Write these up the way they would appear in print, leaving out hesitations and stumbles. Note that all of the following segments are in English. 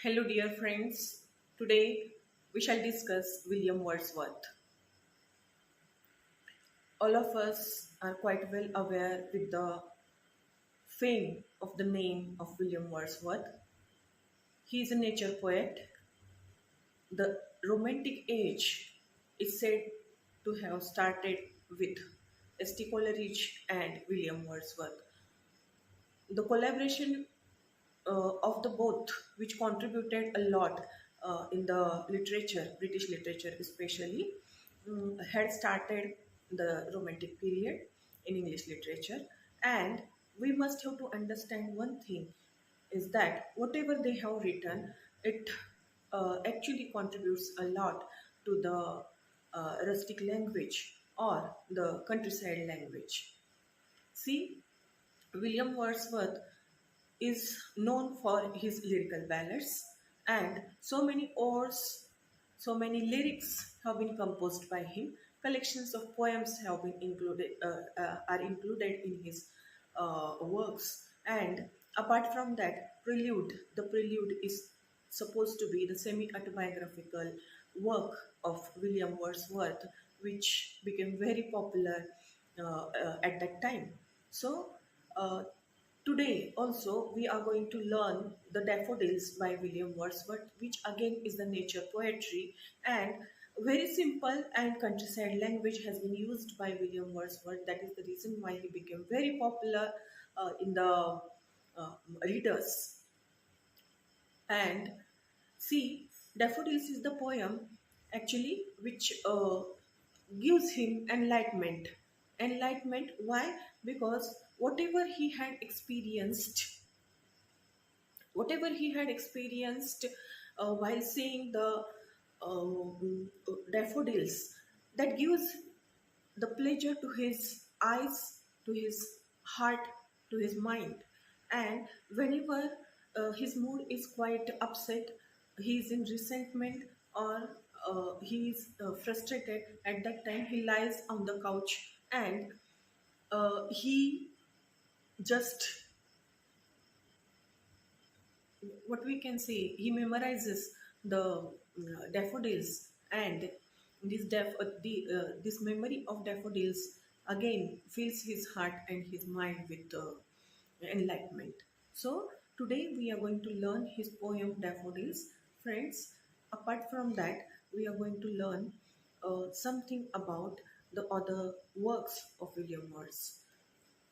Hello, dear friends. Today we shall discuss William Wordsworth. All of us are quite well aware with the fame of the name of William Wordsworth. He is a nature poet. The Romantic age is said to have started with St. Coleridge and William Wordsworth. The collaboration of the both, which contributed a lot in the literature, British literature especially, had started the Romantic period in English literature. And we must have to understand one thing is that whatever they have written, it actually contributes a lot to the rustic language or the countryside language. See, William Wordsworth is known for his lyrical ballads, and so many odes, so many lyrics have been composed by him. Collections of poems have been are included in his works. And apart from that, the prelude is supposed to be the semi-autobiographical work of William Wordsworth, which became very popular at that time. So, uh, today also we are going to learn the Daffodils by William Wordsworth, which again is the nature poetry, and very simple and countryside language has been used by William Wordsworth. That is the reason why he became very popular in the readers. And see, Daffodils is the poem actually which gives him enlightenment. Enlightenment, why? Because whatever he had experienced while seeing the daffodils, that gives the pleasure to his eyes, to his heart, to his mind. And whenever his mood is quite upset, he is in resentment, or he is frustrated, at that time he lies on the couch and he just, what we can say, he memorizes the daffodils, and this memory of daffodils again fills his heart and his mind with enlightenment. So today we are going to learn his poem Daffodils, friends. Apart from that, we are going to learn something about the other works of William Wordsworth.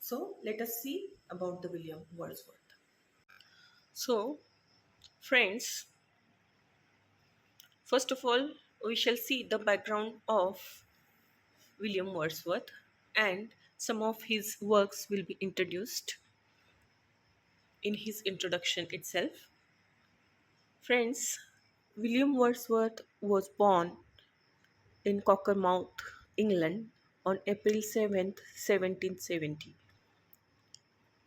So let us see about the William Wordsworth. So, friends, first of all, we shall see the background of William Wordsworth, and some of his works will be introduced in his introduction itself. Friends, William Wordsworth was born in Cockermouth, England on April 7th, 1770.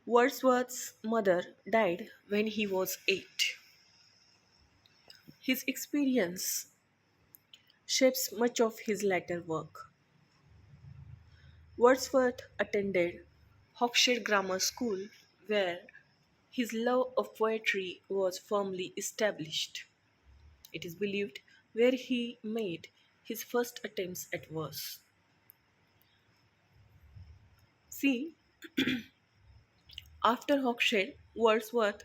Wordsworth's mother died when he was 8. His experience shapes much of his later work. Wordsworth attended Hawkshire Grammar School, where his love of poetry was firmly established. It is believed where he made his first attempts at verse. See, after Hawkshire, Wordsworth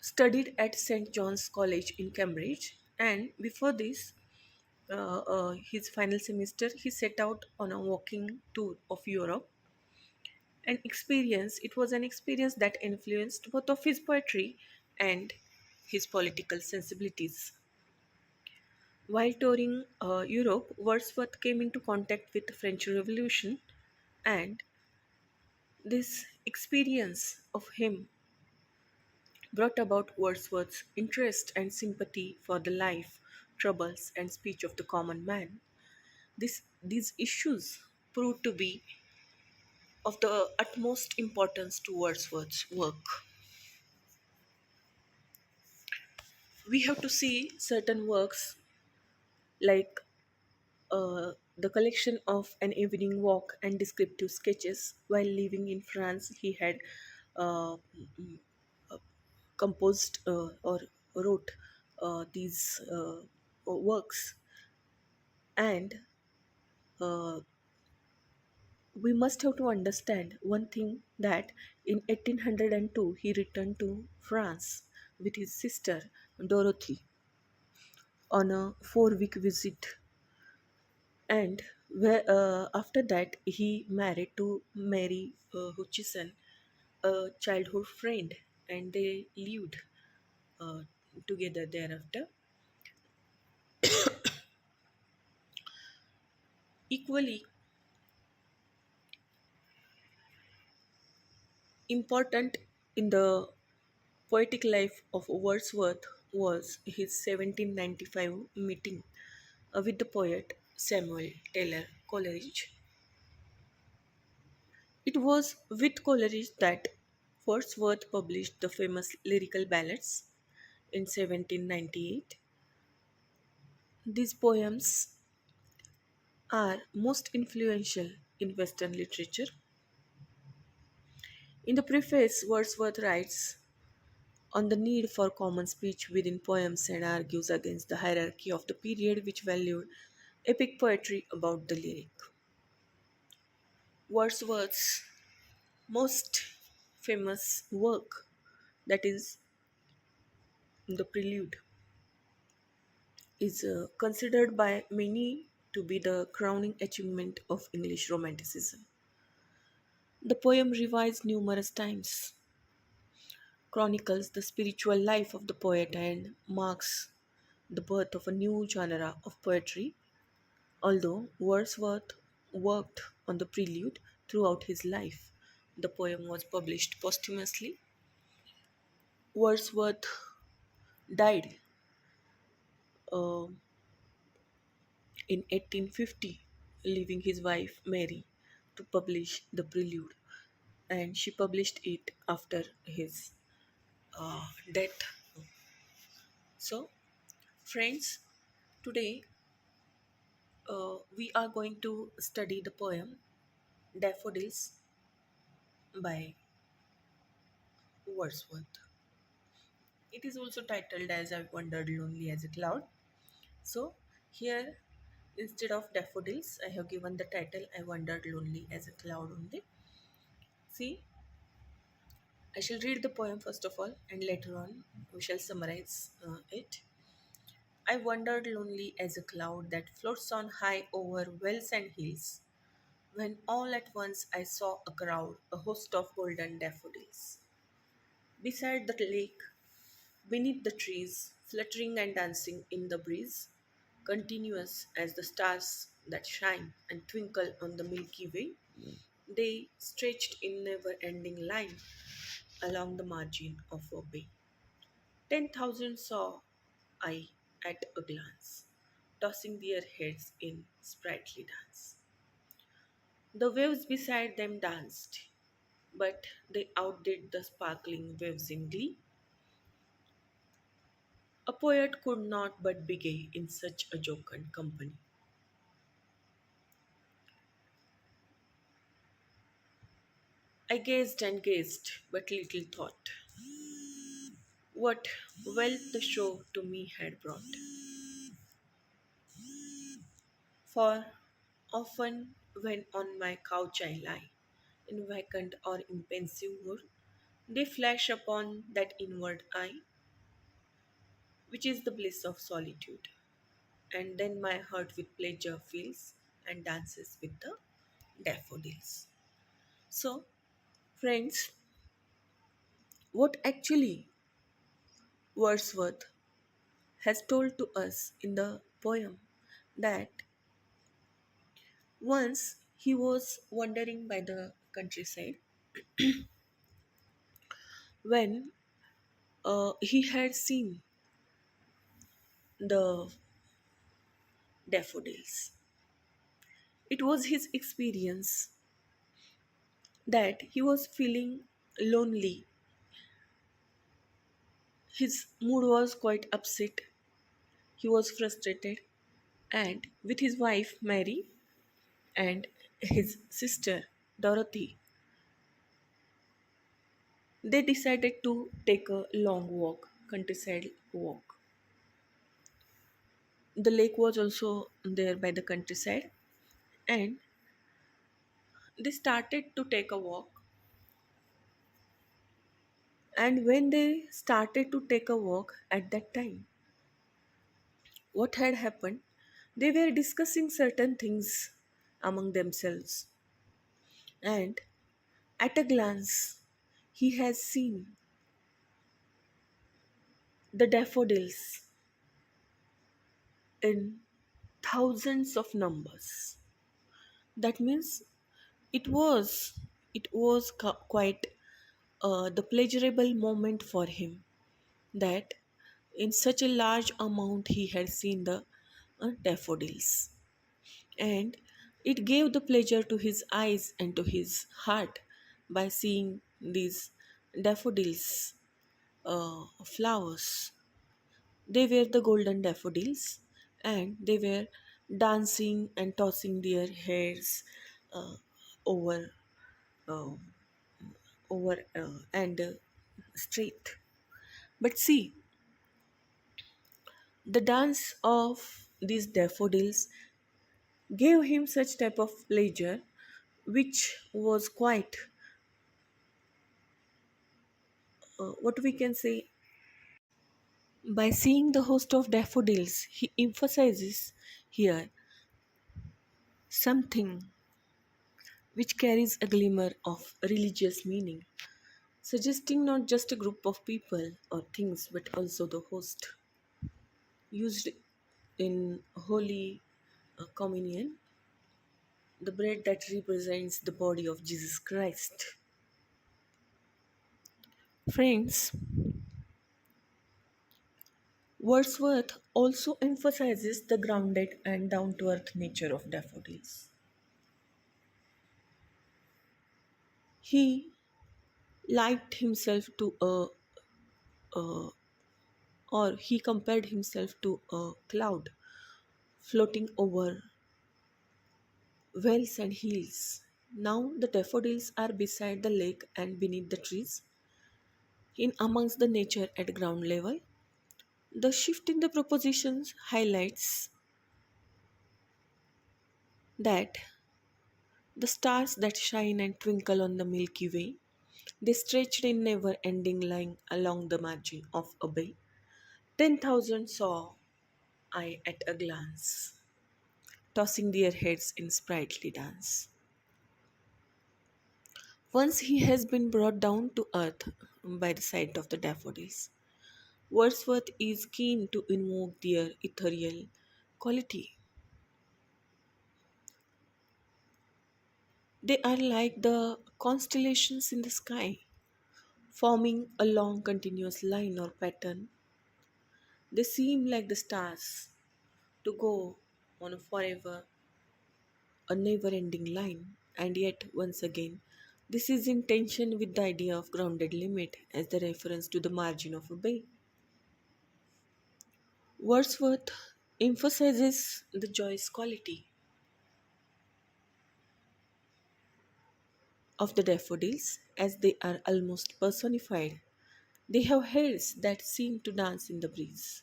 studied at St. John's College in Cambridge, and before this, his final semester, he set out on a walking tour of Europe. It was an experience that influenced both of his poetry and his political sensibilities. While touring Europe, Wordsworth came into contact with the French Revolution, and this experience of him brought about Wordsworth's interest and sympathy for the life, troubles, and speech of the common man. These issues proved to be of the utmost importance to Wordsworth's work. We have to see certain works like the collection of An Evening Walk and descriptive sketches. While living in France, he had uh, composed or wrote these works. And uh, we must have to understand one thing, that in 1802 he returned to France with his sister Dorothy on a 4-week visit, and after that he married to Mary Hutchison, a childhood friend, and they lived uh, together thereafter. Equally important in the poetic life of Wordsworth was his 1795 meeting with the poet Samuel Taylor Coleridge. It was with Coleridge that Wordsworth published the famous lyrical ballads in 1798. These poems are most influential in Western literature. In the preface, Wordsworth writes on the need for common speech within poems and argues against the hierarchy of the period which valued epic poetry above the lyric. Wordsworth's most famous work, that is the Prelude, is considered by many to be the crowning achievement of English Romanticism. The poem, revised numerous times, chronicles the spiritual life of the poet and marks the birth of a new genre of poetry. Although Wordsworth worked on the prelude throughout his life, the poem was published posthumously. Wordsworth died uh, in 1850, leaving his wife Mary to publish the prelude, and she published it after his death. So, friends, today we are going to study the poem Daffodils by Wordsworth. It is also titled as I Wandered Lonely as a Cloud. So, here instead of daffodils, I have given the title I Wandered Lonely as a Cloud only. See, I shall read the poem first of all, and later on we shall summarize it. I wandered lonely as a cloud that floats on high over wells and hills, when all at once I saw a crowd, a host of golden daffodils. Beside the lake, beneath the trees, fluttering and dancing in the breeze, continuous as the stars that shine and twinkle on the Milky Way, they stretched in never ending line along the margin of a bay. 10,000 saw I at a glance, tossing their heads in sprightly dance. The waves beside them danced, but they outdid the sparkling waves in glee. A poet could not but be gay in such a jocund company. I gazed and gazed, but little thought what wealth the show to me had brought. For often when on my couch I lie, in vacant or in pensive mood, they flash upon that inward eye, which is the bliss of solitude. And then my heart with pleasure fills and dances with the daffodils. So, friends, what actually Wordsworth has told to us in the poem, that once he was wandering by the countryside when he had seen the daffodils. It was his experience that he was feeling lonely. His mood was quite upset. He was frustrated, and with his wife Mary and his sister Dorothy, They decided to take a long walk, countryside walk. The lake was also there by the countryside, and they started to take a walk. And when they started to take a walk at that time, what had happened? They were discussing certain things among themselves, and at a glance, he has seen the daffodils in thousands of numbers. That means it was quite the pleasurable moment for him that in such a large amount he had seen the daffodils, and it gave the pleasure to his eyes and to his heart by seeing these daffodils flowers. They were the golden daffodils, and they were dancing and tossing their hairs uh, over uh, and straight. But see, the dance of these daffodils gave him such type of pleasure, which was quite what we can say. By seeing the host of daffodils, he emphasizes here something which carries a glimmer of religious meaning, suggesting not just a group of people or things but also the host used in Holy Communion, the bread that represents the body of Jesus Christ. Friends, Wordsworth also emphasizes the grounded and down to earth nature of daffodils. He liked himself to a or he compared himself to a cloud floating over wells and hills. Now the daffodils are beside the lake and beneath the trees, in amongst the nature at ground level. The shift in the propositions highlights that the stars that shine and twinkle on the Milky Way, they stretched in never ending line along the margin of a bay. 10,000 saw I at a glance, tossing their heads in sprightly dance. Once he has been brought down to earth by the sight of the daffodils, Wordsworth is keen to invoke their ethereal quality. They are like the constellations in the sky, forming a long continuous line or pattern. They seem like the stars to go on a forever, a never ending line, and yet, once again, this is in tension with the idea of grounded limit as the reference to the margin of a bay. Wordsworth emphasizes the joyous quality of the daffodils as they are almost personified. They have heads that seem to dance in the breeze.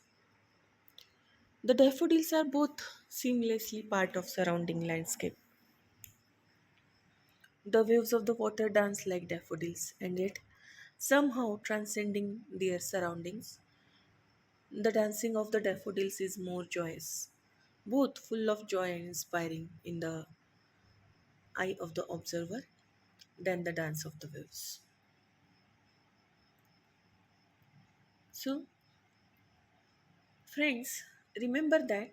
The daffodils are both seamlessly part of surrounding landscape. The waves of the water dance like daffodils, and yet somehow transcending their surroundings. The dancing of the daffodils is more joyous, both full of joy and inspiring in the eye of the observer than the dance of the waves. So, friends, remember that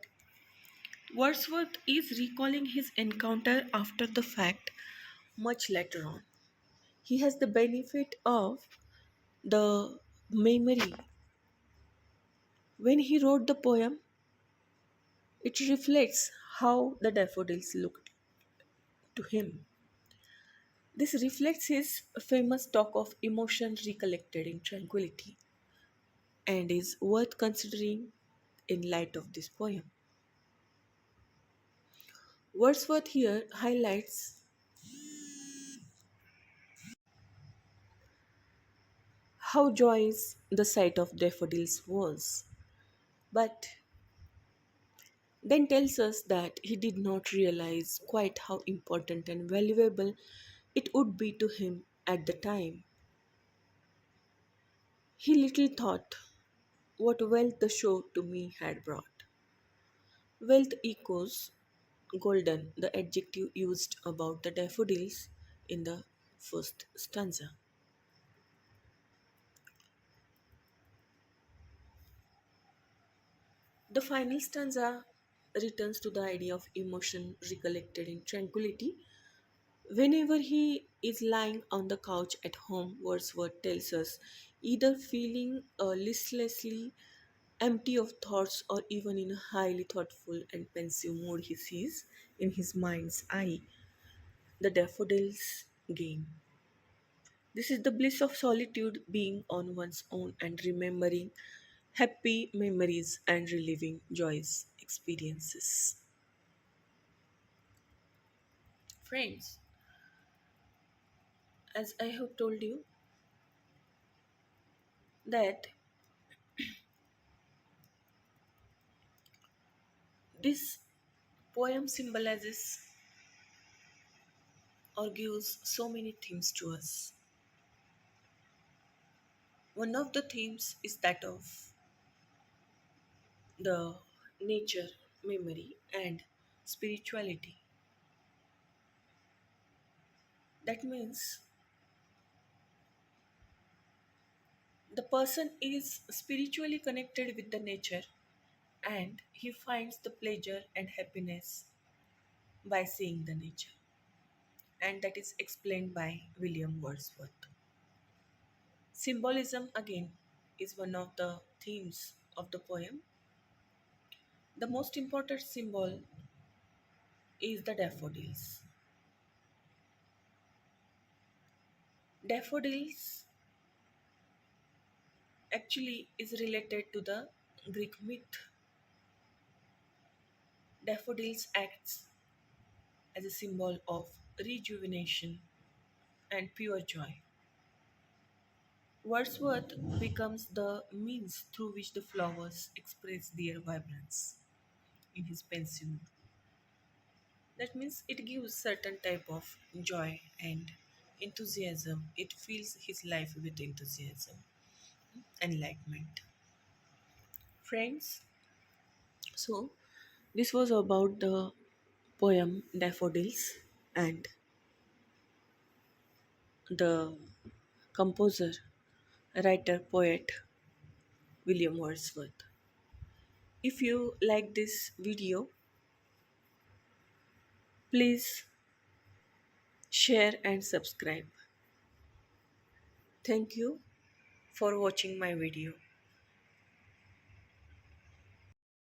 Wordsworth is recalling his encounter after the fact much later on. He has the benefit of the memory. When he wrote the poem, it reflects how the daffodils looked to him. This reflects his famous talk of emotion recollected in tranquility and is worth considering in light of this poem. Wordsworth here highlights how joyous the sight of daffodils was, but then tells us that he did not realize quite how important and valuable it would be to him at the time. He little thought what wealth the show to me had brought. Wealth echoes golden, the adjective used about the daffodils in the first stanza. The final stanza returns to the idea of emotion recollected in tranquility. Whenever he is lying on the couch at home, Wordsworth tells us, either feeling listlessly empty of thoughts or even in a highly thoughtful and pensive mood, he sees in his mind's eye the daffodils game. This is the bliss of solitude, being on one's own and remembering happy memories and reliving joyous experiences. Friends, as I have told you, that this poem symbolizes or gives so many themes to us. One of the themes is that of the nature, memory, and spirituality. That means the person is spiritually connected with the nature and he finds the pleasure and happiness by seeing the nature. And that is explained by William Wordsworth. Symbolism, again, is one of the themes of the poem. The most important symbol is the daffodils. Daffodils actually is related to the Greek myth. Daffodils acts as a symbol of rejuvenation and pure joy. Wordsworth becomes the means through which the flowers express their vibrance in his pencil. That means it gives certain type of joy and enthusiasm. It fills his life with enthusiasm, enlightenment. Friends, so this was about the poem Daffodils and the composer, writer, poet William Wordsworth. If you like this video, please share and subscribe. Thank you for watching my video.